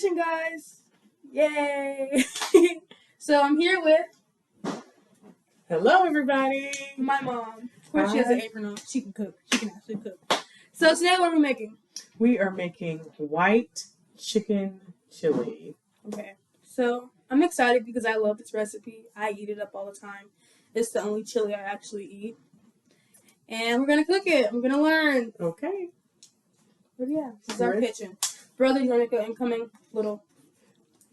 kitchen, guys. Yay. So I'm here with hello, everybody. My mom. Of course, Hi. She has an apron on. She can cook. She can actually cook. So today, what are we making? We are making white chicken chili. Okay. So I'm excited because I love this recipe. I eat it up all the time. It's the only chili I actually eat. And we're going to cook it. We're going to learn. Okay. But yeah, this is our kitchen. Brother, you want to make an incoming little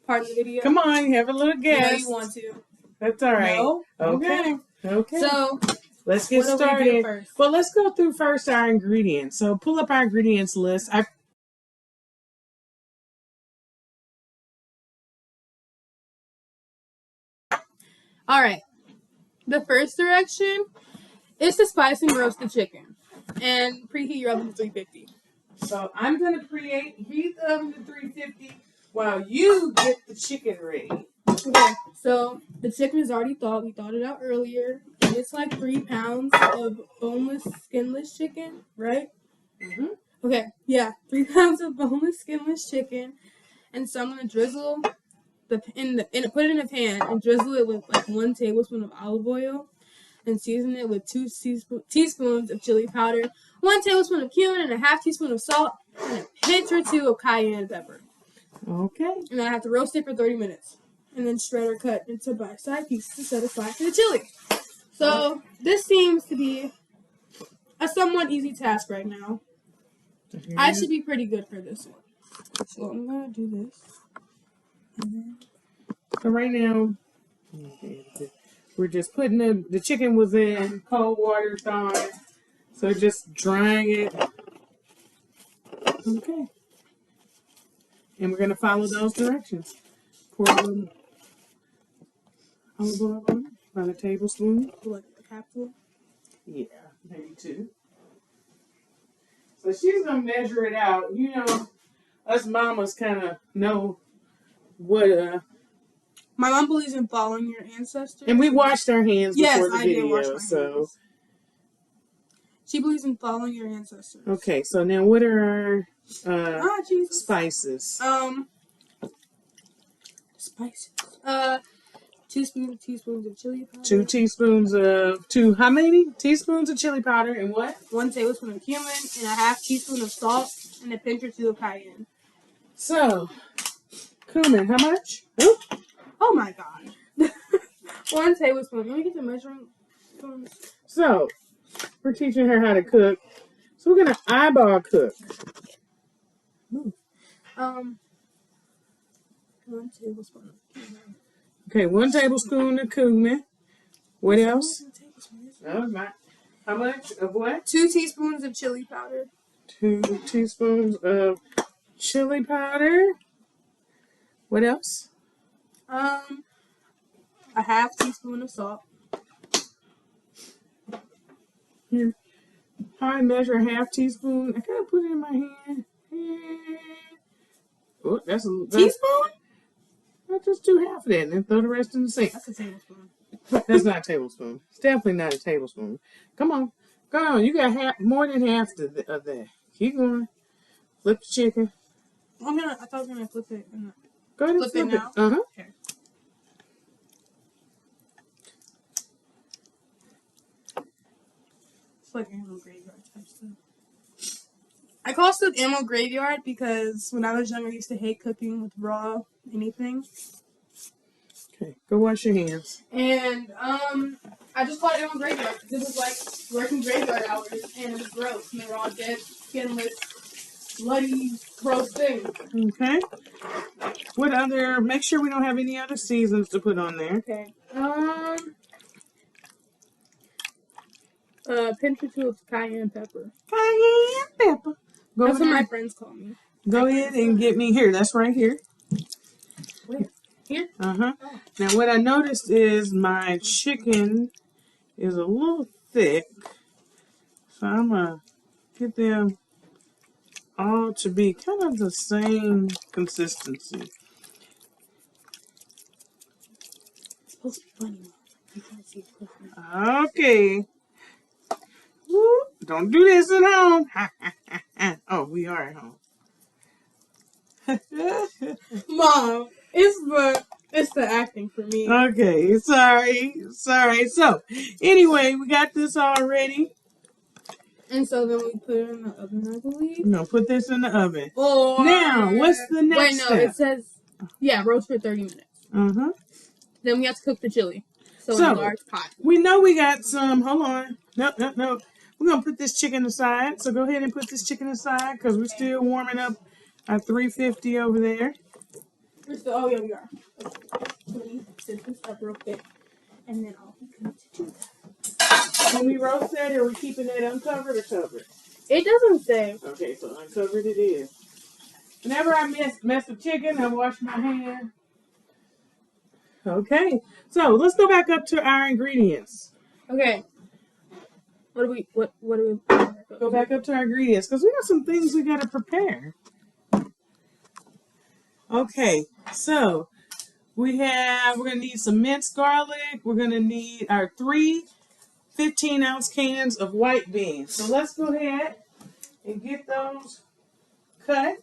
part of the video? Come on, have a little guess. No, you want to. That's all right. No? Okay. Okay. So, let's get started. What do we do first? Well, let's go through first our ingredients. So pull up our ingredients list. All right. The first direction is to spice and roast the chicken and preheat your oven to 350. So I'm going to heat the oven to 350 while you get the chicken ready. Okay, so the chicken is already thawed. We thawed it out earlier. And it's like 3 pounds of boneless, skinless chicken, right? Mm-hmm. Okay, yeah, 3 pounds of boneless, skinless chicken. And so I'm going to drizzle put it in a pan and drizzle it with like 1 tablespoon of olive oil and season it with 2 teaspoons of chili powder, 1 tablespoon of cumin, and a half teaspoon of salt, and a pinch or 2 of cayenne pepper. Okay. And I have to roast it for 30 minutes. And then shred or cut into bite-sized pieces to set aside for the chili. So this seems to be a somewhat easy task right now. I should be pretty good for this one. So I'm going to do this. So right now, we're just putting the chicken was in cold water thawing. So just drying it. Okay. And we're going to follow those directions. Pour a little olive oil on it, about a tablespoon. Like a capsule? Yeah, maybe 2. So she's going to measure it out. You know, us mamas kind of know what... My mom believes in following your ancestors. And we washed our hands before the video, did wash my so... hands. She believes in following your ancestors. Okay, so now what are our spices? Spices. 2 teaspoons of chili powder. 2 teaspoons of... how many teaspoons of chili powder and what? 1 tablespoon of cumin and a half teaspoon of salt and a pinch or 2 of cayenne. So, cumin, how much? Ooh. Oh my god. 1 tablespoon. Let me get the measuring spoons. So, we're teaching her how to cook. So we're going to eyeball cook. Ooh. 1 tablespoon of cumin. Okay, 1 tablespoon of cumin. What else? Oh, my. How much of what? 2 teaspoons of chili powder. 2 teaspoons of chili powder. What else? A half teaspoon of salt. Here. How I measure a half teaspoon? I gotta put it in my hand. Oh, that's a teaspoon? I'll just do half of that and then throw the rest in the sink. That's a tablespoon. That's not a tablespoon. It's definitely not a tablespoon. Come on. Go on. You got more than half of that. Keep going. Flip the chicken. I thought I was gonna flip it. Go ahead and flip it now. Uh-huh. Okay. It's like animal graveyard type stuff. I call stuff animal graveyard because when I was younger, I used to hate cooking with raw anything. Okay, go wash your hands. And I just called it animal graveyard because it was like working graveyard hours and it was gross. And they were all dead, skinless, bloody, gross things. Okay. What other? Make sure we don't have any other seasons to put on there. Okay. Pinch or 2 of cayenne pepper. Cayenne pepper. That's what my friends call me. Go ahead and get me here. That's right here. Where? Here? Uh-huh. Oh. Now, what I noticed is my chicken is a little thick. So I'm going to get them all to be kind of the same consistency. It's supposed to be funny. You can't see it. Okay. Woo. Don't do this at home. Oh, we are at home. Mom, it's the acting for me. Okay, sorry. So, anyway, we got this all ready. And so then we put it in the oven, I believe. No, put this in the oven. Or Now, what's the next wait, no, step? it says roast for 30 minutes. Uh-huh. Then we have to cook the chili. So in a large pot. We know we got some. Hold on. No. We're going to put this chicken aside. So go ahead and put this chicken aside because we're still warming up our 350 over there. Oh, yeah, we are. Okay. Let me set this up real quick. And then I'll be good to do that. When we roast that, are we keeping that uncovered or covered? It doesn't say. Okay, so uncovered it is. Whenever I mess with chicken, I wash my hands. Okay, so let's go back up to our ingredients. Okay. What do we? Go back up to our ingredients because we got some things we got to prepare. Okay, so we're gonna need some minced garlic. We're gonna need our 3 15-ounce cans of white beans. So let's go ahead and get those cut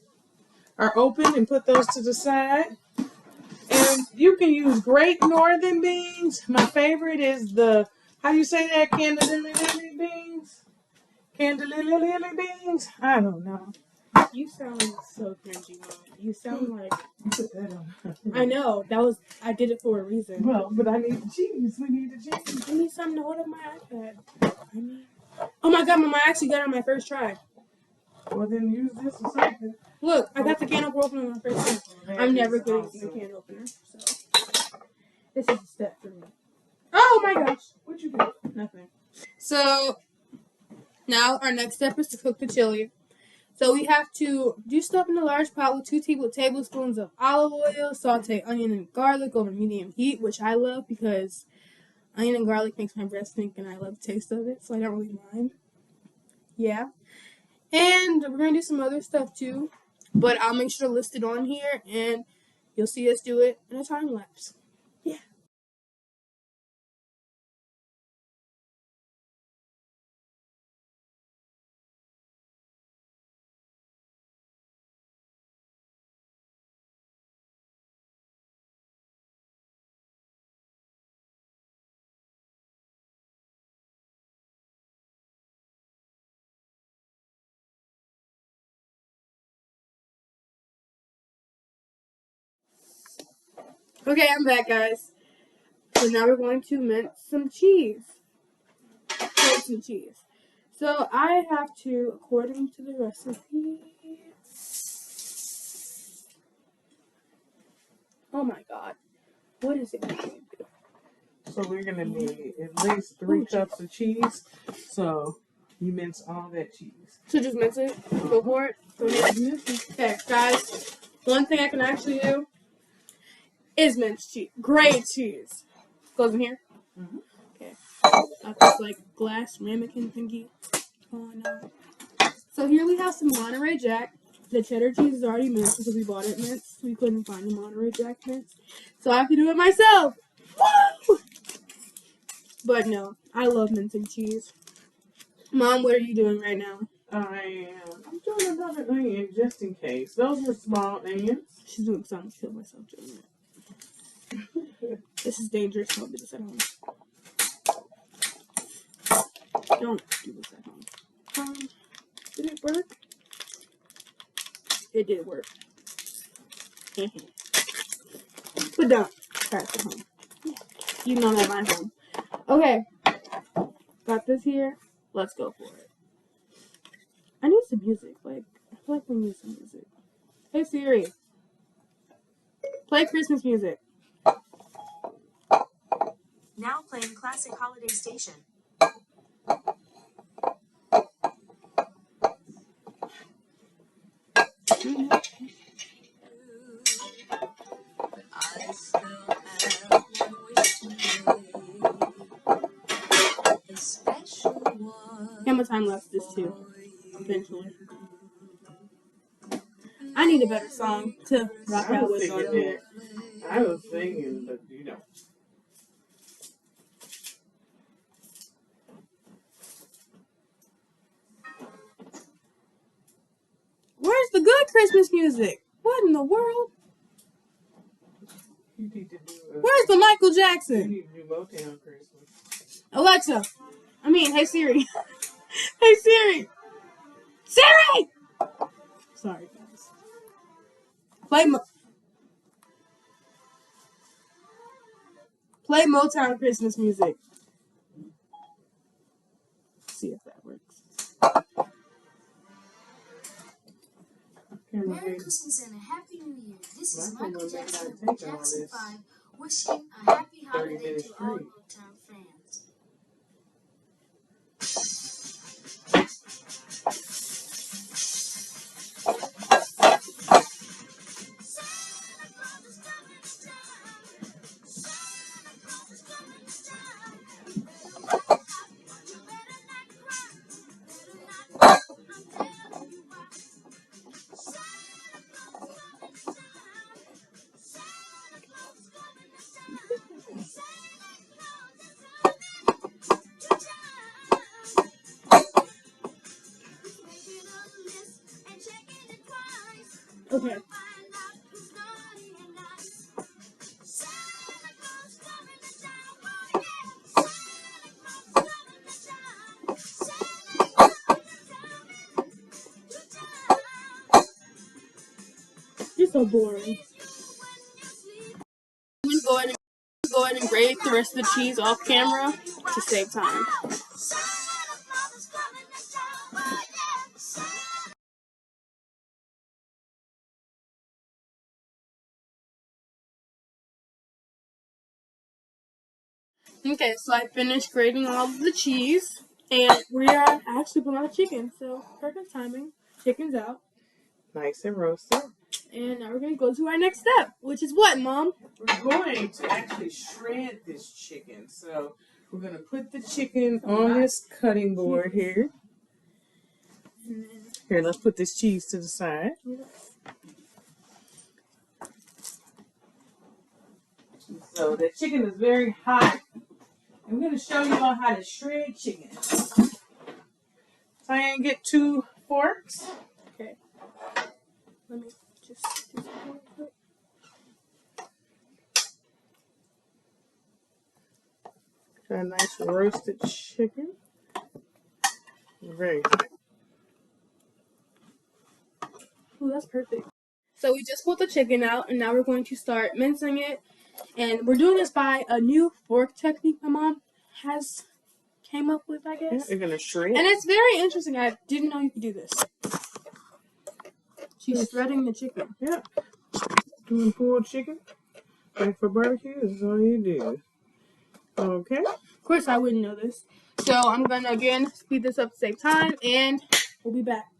or open and put those to the side. And you can use great northern beans. My favorite is the, how do you say that? Candelilla beans? Candelilla beans? I don't know. You sound so cringy, Mom. You sound like. You put that on. I know. I did it for a reason. Well, but I need the cheese. We need the cheese. I need something to hold up my iPad. Oh my God, Mom, I actually got it on my first try. Well, then use this or something. Look, I got the can opener on my first try. I'm never good at the can opener, so this is a step for me. Oh my gosh. What you do? Nothing. So, now our next step is to cook the chili. So we have to do stuff in a large pot with 2 tablespoons of olive oil, saute onion and garlic over medium heat, which I love because onion and garlic makes my breath stink and I love the taste of it, so I don't really mind. Yeah. And we're going to do some other stuff too, but I'll make sure to list it on here and you'll see us do it in a time lapse. Yeah. Okay, I'm back, guys. So now we're going to mince some cheese. Some cheese. So I have to, according to the recipe. Oh my God. What is it going to do? So we're going to need at least 3 cups of cheese. So you mince all that cheese. So just mince it? Go for it? Okay, guys. One thing I can actually do is mince cheese. Great cheese. Goes in here? Mm-hmm. Okay. Got this like glass ramekin thingy going on. So here we have some Monterey Jack. The cheddar cheese is already minced because we bought it minced. We couldn't find the Monterey Jack minced. So I have to do it myself. Woo! But no, I love mincing cheese. Mom, what are you doing right now? I'm doing another onion just in case. Those were small onions. She's doing something to kill myself doing it. This is dangerous. Don't do this at home. Don't do this at home. Did it work? It did work. But don't try it at home. You know that my home. Okay. Got this here. Let's go for it. I need some music. I feel like we need some music. Hey Siri. Play Christmas music. Now playing classic holiday station. I still have one wish to make, a special one. How much time left this too? Eventually. I need a better song to rock out with on here. I was singing, but you know. Where's the good Christmas music? What? What in the world? You need to do Where's the Michael you Jackson? need to do Motown Christmas. Alexa. Hey Siri. Hey Siri. Siri! Sorry, guys. Play Motown Christmas music. Let's see if that works. Merry Christmas and a Happy New Year. This is My Michael camera may Jackson not of take all Jackson this 5 wishing a happy 30 holiday minutes to all straight. Motown fans. Okay. You're so boring. I'm gonna go ahead and grate the rest of the cheese off camera to save time. Okay, so I finished grating all of the cheese, and we are actually putting on the chicken. So perfect timing. Chicken's out, Nice and roasted. and now we're gonna go to our next step, which is what, Mom? We're going to actually shred this chicken. So we're going to put the chicken on this cutting board here. Here, let's put this cheese to the side. So the chicken is very hot. I'm going to show you all how to shred chicken. Try and get 2 forks. Okay. Let me just do some more quick. Got a nice roasted chicken. Very hot. Ooh, that's perfect. So we just pulled the chicken out, and now we're going to start mincing it. And we're doing this by a new fork technique my mom came up with, I Yeah, guess. you're going to shred. And it's very interesting. I didn't know you could do this. She's shredding the chicken. Yeah. Doing pulled chicken. Like for barbecue, this is all you do. Okay. Of course, I wouldn't know this. So I'm going to, again, speed this up to save time, and we'll be back.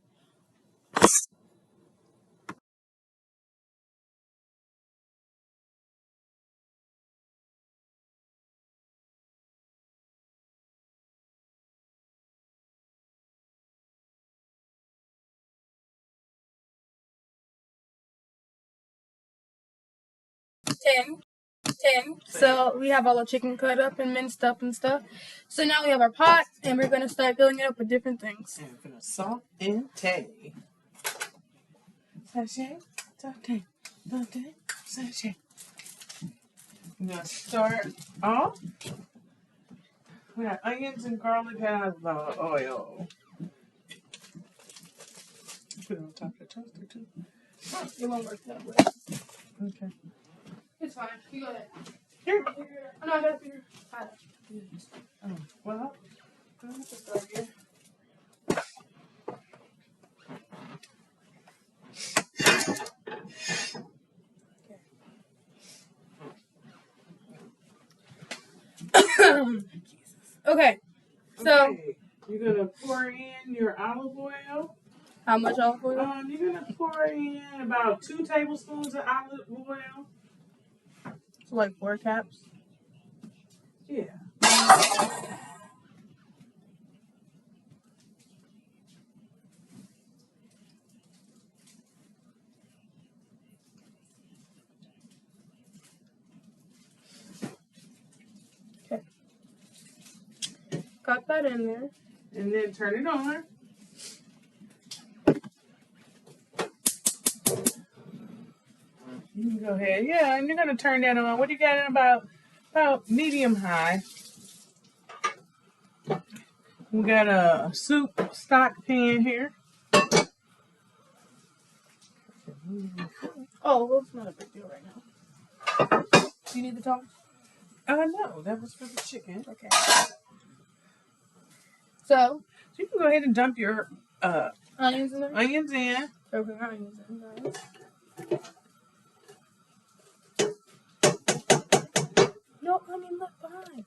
Ten. So we have all the chicken cut up and minced up and stuff. So now we have our pot, and we're going to start filling it up with different things. And we're going to salt and tay. Sachet, saute, saute, sachet. We're going to start off. We got onions and garlic out of oil. Put it on top of the toaster too. Oh, it won't work that way. Okay. It's fine. You go ahead. Here. Oh, no, I got to figure it out. Oh, well, I'm going to start here. Okay. So, okay. You're going to pour in your olive oil. how much olive oil? You're going to pour in about 2 tablespoons of olive oil. So like 4 caps. Yeah. Okay. Got that in there. And then turn it on. go ahead. Yeah, and you're gonna turn that on. What do you got in about medium high? We got a soup stock pan here. Oh, well, it's not a big deal right now. Do you need the tongs? No, that was for the chicken. Okay. So you can go ahead and dump your onions in there. onions in. Okay, onions in there. No onion left behind.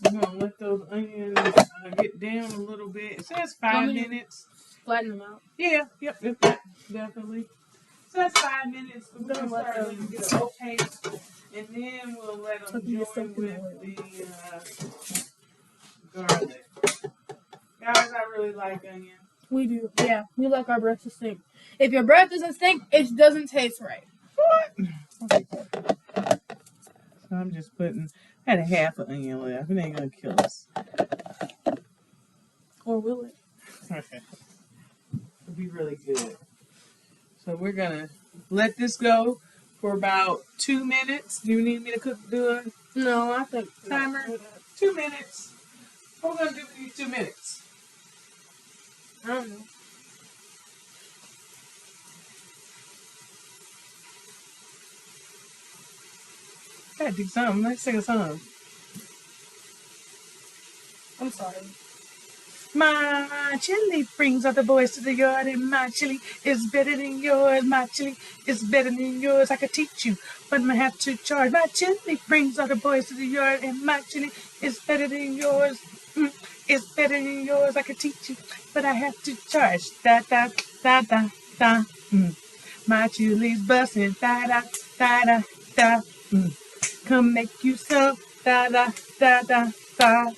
I'm gonna let those onions get down a little bit. It says 5 minutes. Flatten them out. Yeah, yep, definitely. It says 5 minutes. We're gonna start letting them get okay, and then we'll let them join with the garlic. Guys, I really like onion. We do. Yeah, we like our breath to stink. If your breath doesn't stink, it doesn't taste right. What? Okay. So I'm just putting. I had a half an onion left. It ain't gonna kill us. Or will it? It'll be really good. So we're gonna let this go for about 2 minutes. Do you need me to do a No, I think timer? 2 minutes. What are we gonna do for these 2 minutes? I don't know. Gotta do something. Let's sing a song. I'm sorry. My chili brings all the boys to the yard, and my chili is better than yours. My chili is better than yours. I could teach you, but I have to charge. My chili brings all the boys to the yard, and my chili is better than yours. It's better than yours. I could teach you, but I have to charge. Da da da da da. My chili's busting. Da da da da da. Come make you some. Da da da da da.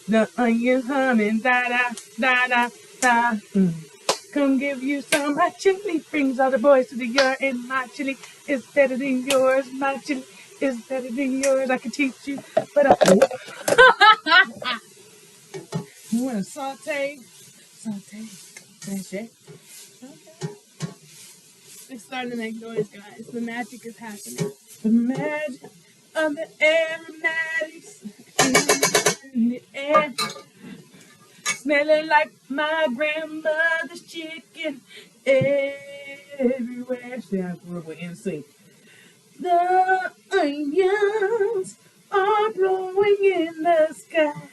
The onions humming, da da da da da. Come give you some. My chili brings all the boys to the yard, and my chili is better than yours. My chili is better than yours. I can teach you, but I. You want to saute? Saute. That's it. Okay. It's starting to make noise, guys. The magic is happening. The magic of the aromatics in the air. Smelling like my grandmother's chicken everywhere. See, I grew up with NSYNC. The onions are blowing in the sky.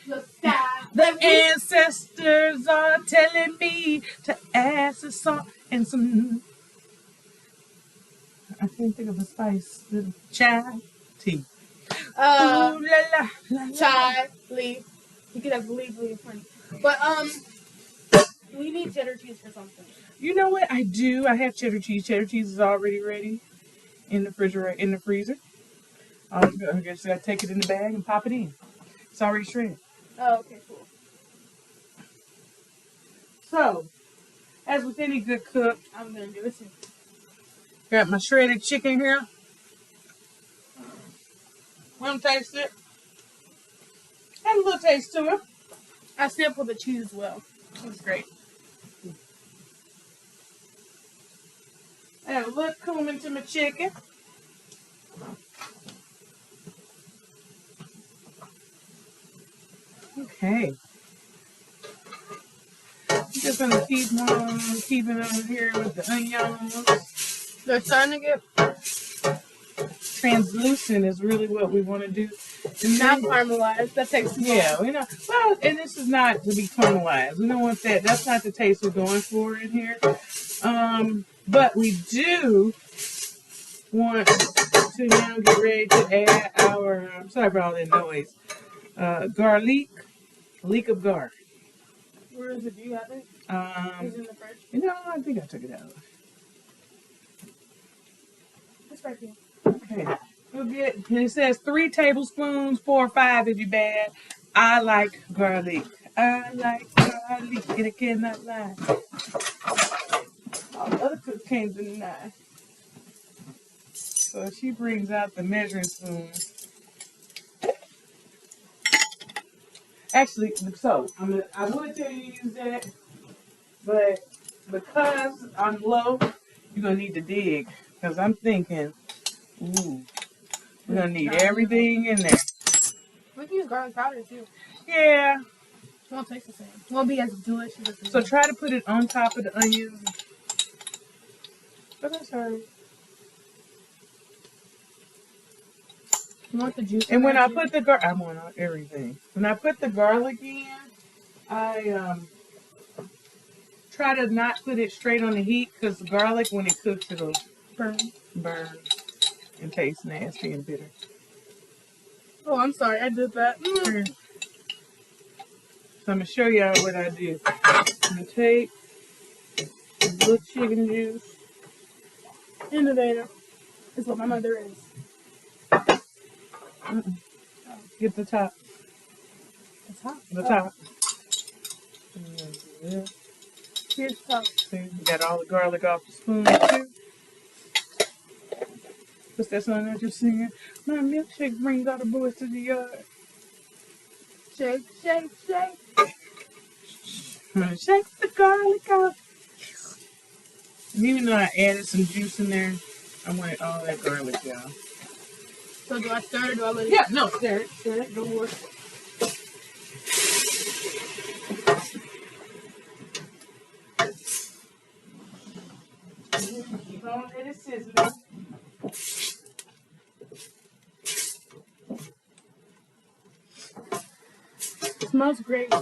The sky. The ancestors are telling me to add some salt and some. I can't think of a spice. Chai tea. Ooh, la, la, la, chai, leaf. You could have leaf in front. But we need cheddar cheese for something. You know what? I do. I have cheddar cheese. Cheddar cheese is already ready in the refrigerator, in the freezer. I just gotta take it in the bag and pop it in. It's already shredded. Oh, okay, cool. So, as with any good cook, I'm gonna do it too. got my shredded chicken here. Want to taste it? Had a little taste to it. I sampled the cheese as well. It's great. Add a little cumin to my chicken. Okay. I'm just gonna keep on keeping on here with the onions. They're starting to get Translucent is really what we want to do. not caramelized. That takes too long. Yeah, we know. Well, and this is not to be caramelized. We don't want that. That's not the taste we're going for in here. But we do want to now get ready to add our. I'm sorry for all that noise. Garlic, leek of garlic. Where is it? Do you have it? Is it in the fridge? I think I took it out. It's right here. Okay. We'll get. It says 3 tablespoons, 4 or 5 if you're bad. I like garlic. I like garlic, and I cannot lie. All the other cooks can't deny. So she brings out the measuring spoon. Actually, so I would tell you to use that, But because I'm low, you're going to need to dig. Because I'm thinking, ooh, we're going to need everything in there. We can use garlic powder too. Yeah. It won't taste the same. It won't be as delicious as the So try to put it on top of the onions. But that's all right. You want the juice in And when there I too? put the I want everything. When I put the garlic in, I try to not put it straight on the heat because the garlic, when it cooks, it'll burn and taste nasty and bitter. Oh, I'm sorry. I did that. Here. So I'm gonna show y'all what I do. I'm gonna take a little chicken juice. Innovator is what my mother is. Get the top. It's hot. The top. Here's the top. See, you got all the garlic off the spoon too. What's that song that you're singing? My milkshake brings all the boys to the yard. Shake, shake, shake. I'm gonna shake the garlic off. And even though I added some juice in there, I wanted all that garlic, y'all. So do I stir it or do I let it? Yeah, no, stir it, don't worry. Keep on letting it sizzle. It smells great. I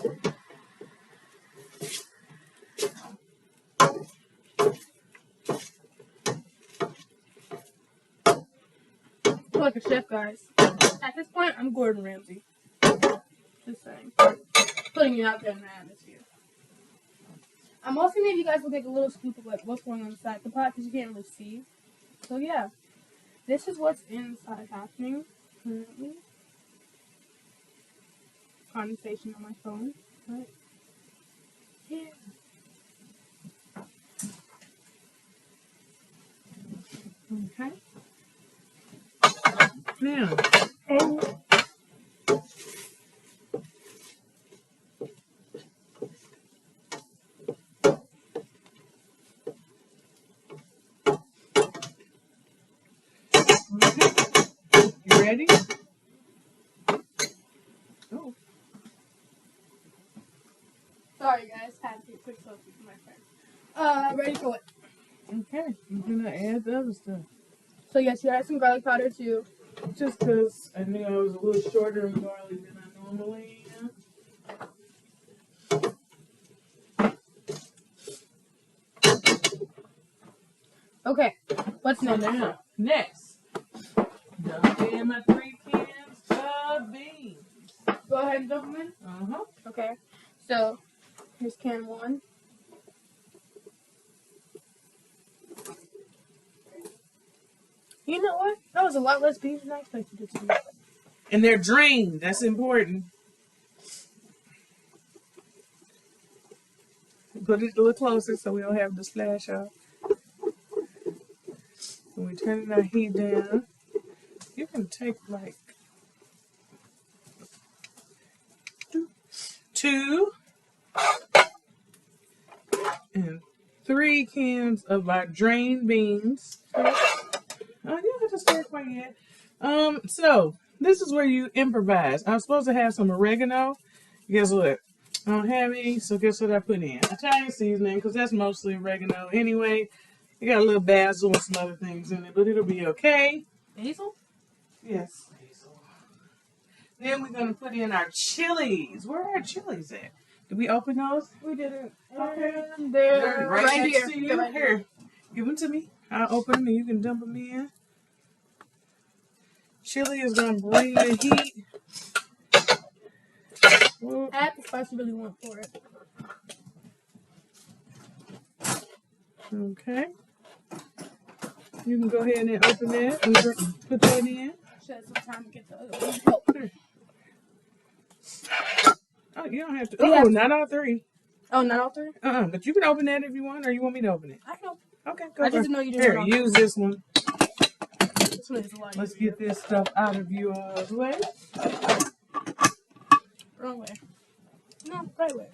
feel like a chef, guys. At this point, I'm Gordon Ramsay. Just saying. Putting you out there in the atmosphere. I'm also maybe you guys will take a little scoop of like what's going on inside the pot because you can't really see. So yeah, this is what's inside happening currently. Condensation on my phone, right? Yeah. Okay. Now, you ready? Oh. Sorry guys, had to get a quick selfie for my friend. Ready for what? Okay, I'm gonna add the other stuff. So yes, you add some garlic powder too. Just because I knew I was a little shorter in garlic than I normally am. Okay, what's So next? now, next, dump in my 3 cans of beans. Go ahead and dump them in. Uh-huh. Okay, so here's can 1. You know what? That was a lot less beans than I expected it to be. And they're drained. That's important. Put it a little closer so we don't have the splash off. When we turn our heat down, you can take like 2 and 3 cans of our drained beans. Oh, you don't have to stir it quite yet. So this is where you improvise. I was supposed to have some oregano. Guess what? I don't have any, so guess what I put in? Italian seasoning, because that's mostly oregano anyway. You got a little basil and some other things in it, but it'll be okay. Basil? Yes, basil. Then we're going to put in our chilies. Where are our chilies at? Did we open those? We didn't. Okay. And they're Right right next here. to you. They're right here. Here, give them to me. I'll open them and you can dump them in. Chili is going to bring the heat. Add the spice you really want for it. Okay. You can go ahead and open that and put that in. Should have some time to get the other one. Help. Oh, you don't have to. Yeah. Oh, not all 3. Oh, not all 3? But you can open that if you want, or you want me to open it? I know. Okay, go I just didn't know you didn't. Here, use this one. This one is a lot Let's easier. get this stuff out of your way. Wrong way. No, right way.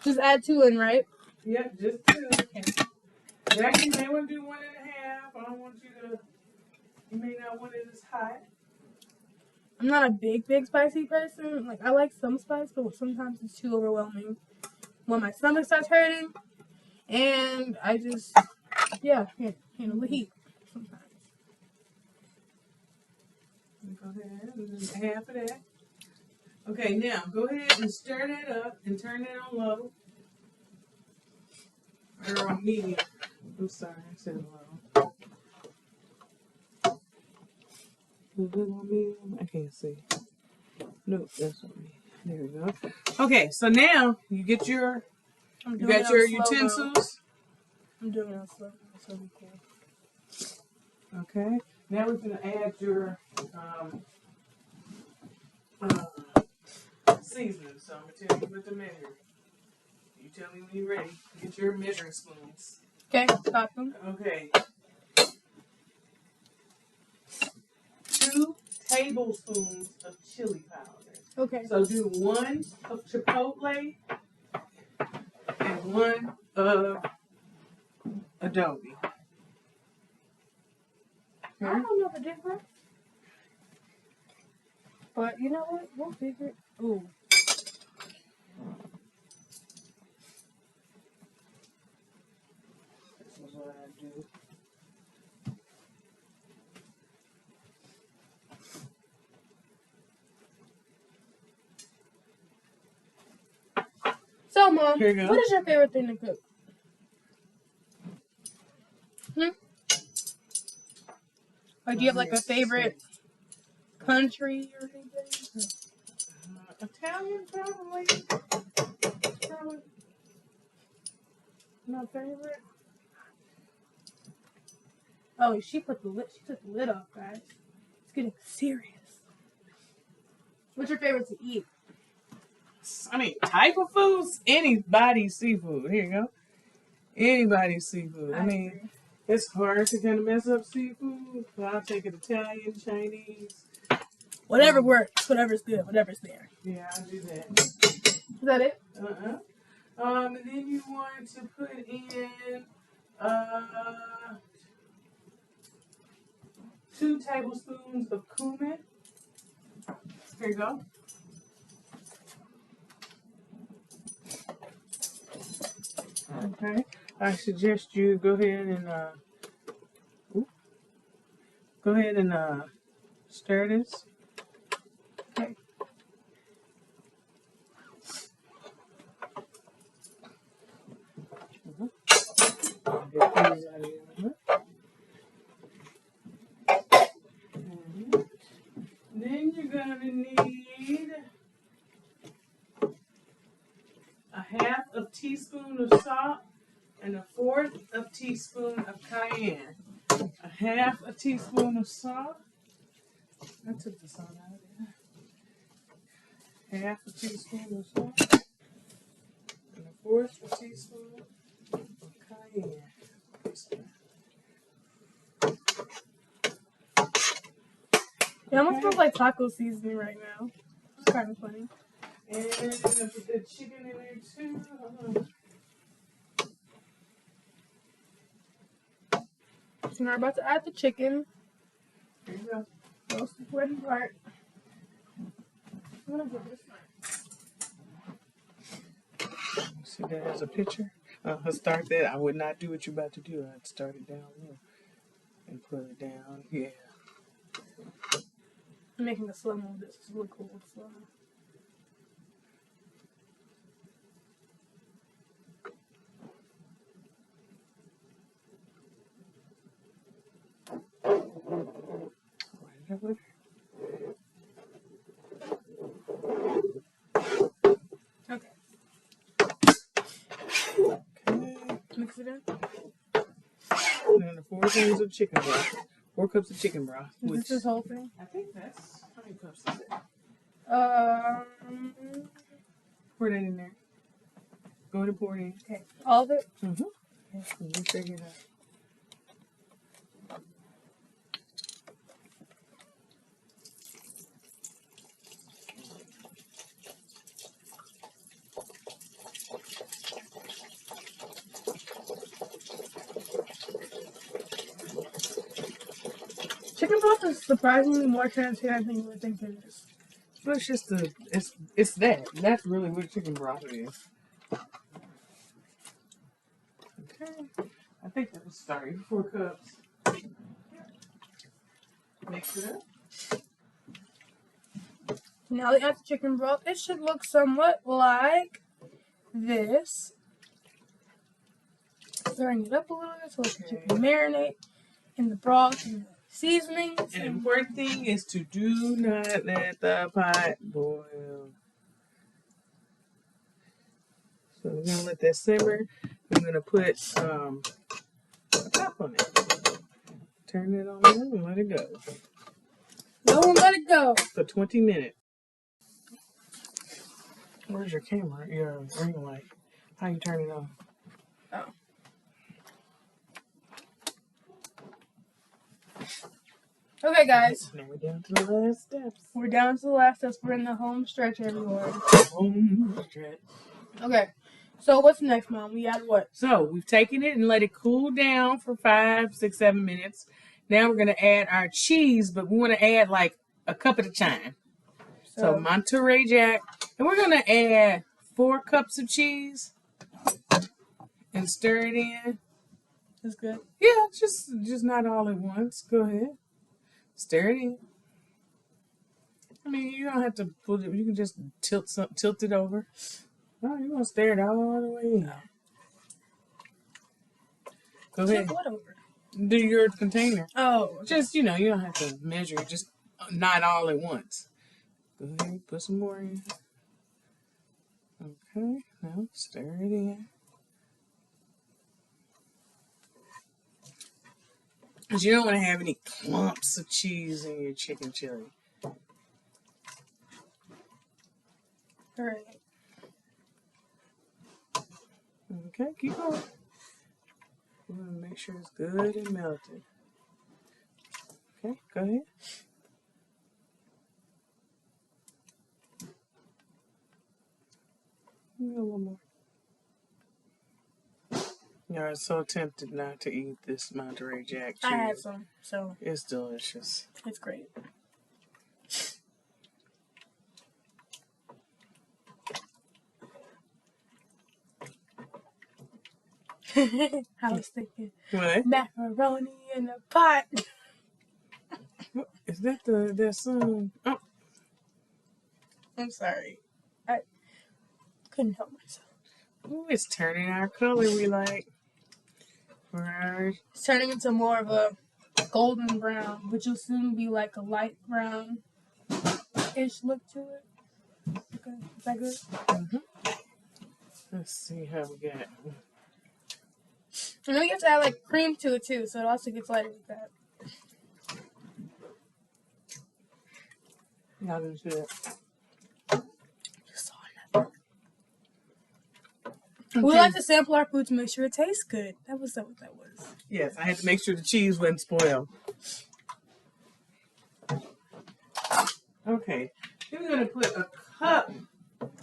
Just add 2 in, right? Yep, just 2. Okay. Jackie, you may want to do 1.5. I don't want you to. You may not want it as hot. I'm not a big spicy person. Like, I like some spice, but sometimes it's too overwhelming when my stomach starts hurting. And I just, yeah, can't handle the heat sometimes. Go ahead and do half of that. Okay, now go ahead and stir that up and turn that on low. Or on medium. I'm sorry, I said low. Is it on medium? I can't see. Nope, that's on medium. There we go. Okay, so now you get your utensils. I'm doing it on slow. So be cool. Okay. Now we're gonna add your seasoning. So I'm gonna tell you what to measure. You tell me when you're ready. Get your measuring spoons. Okay, got them. Okay. 2 tablespoons of chili powder. Okay. So do 1 of chipotle and 1 of adobe. I don't know the difference. But you know what? We'll figure it. Ooh. This is what I do. So, Mom, Here you go. what is your favorite thing to cook? Or do you have like a favorite country or anything? Italian, probably. Probably my favorite. Oh, she took the lid off, guys. It's getting serious. What's your favorite to eat? I mean, type of foods, anybody's seafood. Here you go. Anybody's seafood. I mean, agree. it's hard to kind of mess up seafood. So I'll take it Italian, Chinese. Whatever works. Whatever's good. Whatever's there. Yeah, I'll do that. Is that it? And then you want to put in 2 tablespoons of cumin. Here you go. Okay. I suggest you go ahead and stir this. Okay. Then you're gonna need a 1/2 teaspoon of salt and a 1/4 teaspoon of cayenne. A 1/2 teaspoon of salt. I took the salt out of there. 1/2 teaspoon of salt and a 1/4 teaspoon of cayenne. It almost smells like taco seasoning right now. It's kind of funny. And I'm gonna put the chicken in there too. So now we're about to add the chicken. Here you go. Most important part. I'm gonna get this one. See that as a picture? Let's start that. I would not do what you're about to do. I'd start it down low and put it down. Yeah. I'm making a slow mo of this. It's really cool. Slow mo. Okay. Mix it in. And the 4 things of chicken broth. 4 cups of chicken broth. Is this whole thing? I think that's how many cups is it? Pour that in there. Go ahead and pour it in. Okay. All of it? Mm-hmm. Okay. We'll figure it out. Chicken broth is surprisingly more transparent than you would think it is. But it's just it's that. That's really what chicken broth is. Okay. I think that was 4 cups. Mix it up. Now that you have the chicken broth, it should look somewhat like this. Stirring it up a little bit so the chicken marinate in the broth and the seasonings. An important thing is to do not let the pot boil. So we're gonna let that simmer. I'm gonna put a top on it. Turn it on and let it go. Don't let it go. For 20 minutes. Where's your camera? Your ring light. How you turn it on? Oh. Okay, guys. Now we're down to the last steps. We're down to the last steps. We're in the home stretch, everyone. Home stretch. Okay. So what's next, Mom? We add what? So we've taken it and let it cool down for 5, 6, 7 minutes. Now we're gonna add our cheese, but we want to add like a cup at a time. So Monterey Jack, and we're gonna add 4 cups of cheese and stir it in. That's good. Yeah, just not all at once. Go ahead, stir it in. I mean, you don't have to put it. You can just tilt it over. No, you want to stir it all the way in. Go ahead. Tilt what over? Do your container. Oh. Just, you don't have to measure it. Just not all at once. Go ahead, put some more in. Okay, now stir it in. Because you don't want to have any clumps of cheese in your chicken chili. All right. Okay, keep going. We want to make sure it's good and melted. Okay, go ahead. A little more. I was so tempted not to eat this Monterey Jack cheese. I had some, so it's delicious. It's great. I was thinking What? macaroni in a pot. What? Is that that song? Oh, I'm sorry. I couldn't help myself. ooh, it's turning our color we like. Right. It's turning into more of a golden brown, which will soon be like a light brown-ish look to it. Okay, is that good? Mm-hmm. Let's see how we got. And then you have to add like cream to it too, so it also gets lighter with that. Y'all do that. You saw nothing. Okay. We like to sample our food to make sure it tastes good. That was what that was. Yes, I had to make sure the cheese wasn't spoiled. Okay, then we're gonna put a cup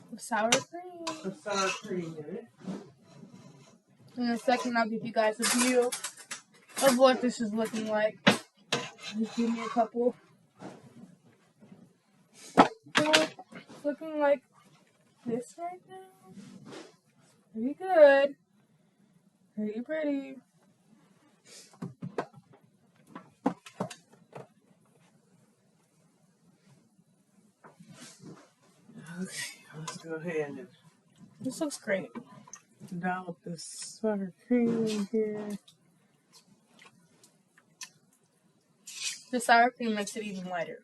With sour cream. of sour cream in it. In a second, I'll give you guys a view of what this is looking like. Just give me a couple. So it's looking like this right now. Pretty good. Pretty pretty. Okay, let's go ahead and This looks great. dollop this sour cream in here. The sour cream makes it even lighter.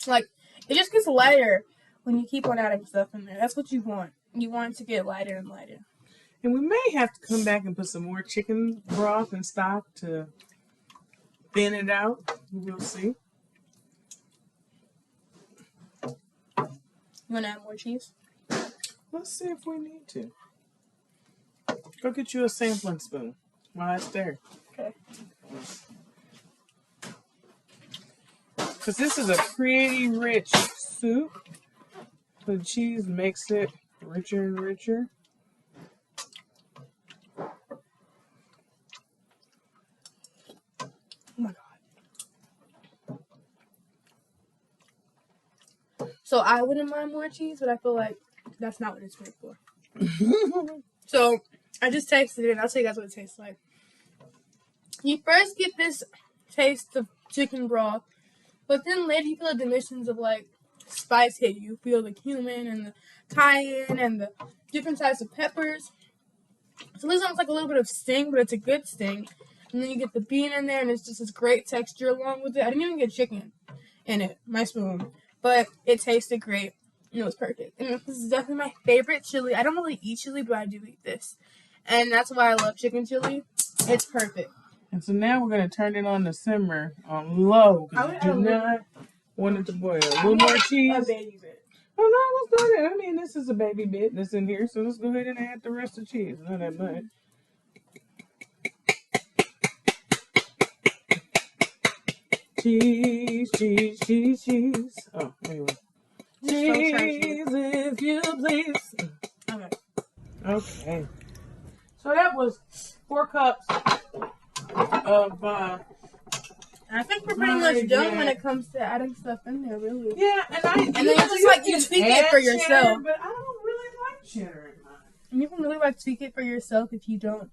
Like, it just gets lighter when you keep on adding stuff in there. That's what you want. You want it to get lighter and lighter. And we may have to come back and put some more chicken broth and stock to thin it out. We'll see. You want to add more cheese? Let's see if we need to. Go get you a sampling spoon while it's there. Okay. Because this is a pretty rich soup. The cheese makes it richer and richer. Oh my god. So I wouldn't mind more cheese, but I feel like that's not what it's made for. So I just tasted it, and I'll tell you guys what it tastes like. You first get this taste of chicken broth, but then later you feel the dimensions of like spice hit you. You feel the cumin and the cayenne and the different types of peppers. So this sounds like a little bit of sting, but it's a good sting. And then you get the bean in there, and it's just this great texture along with it. I didn't even get chicken in it, my spoon, but it tasted great. And it was perfect. And this is definitely my favorite chili. I don't really eat chili, but I do eat this. And that's why I love chicken chili. It's perfect. And so now we're going to turn it on to simmer on low. Because you do not want it to boil. A little more cheese. A baby bit. Oh, no, let's go ahead. I mean, this is a baby bit that's in here. So let's go ahead and add the rest of the cheese. Not that much. Cheese, cheese, cheese, cheese. Oh, anyway. Cheese, if you please. Okay. Okay. So that was 4 cups of I think we're pretty much done when it comes to adding stuff in there, really. yeah, and then it's just like you tweak it for yourself. Cheddar, but I don't really like cheddar in mine. And you can really like tweak it for yourself if you don't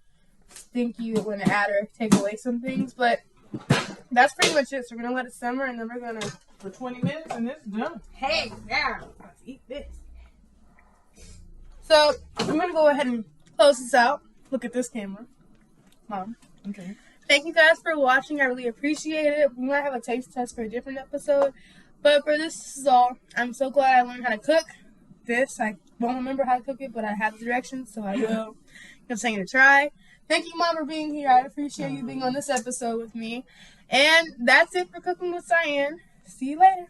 think you want to add or take away some things. But that's pretty much it. So we're gonna let it simmer, and then we're gonna For 20 minutes, and it's done. hey now let's eat this. So I'm gonna go ahead and close this out. Look at this camera, Mom. Okay. Thank you guys for watching. I really appreciate it. We might have a taste test for a different episode. But for this is all. I'm so glad I learned how to cook this. I won't remember how to cook it, but I have the directions, so I will continue to try. Thank you, Mom, for being here. I appreciate you being on this episode with me. And that's it for Cooking with Cayenne. See you later.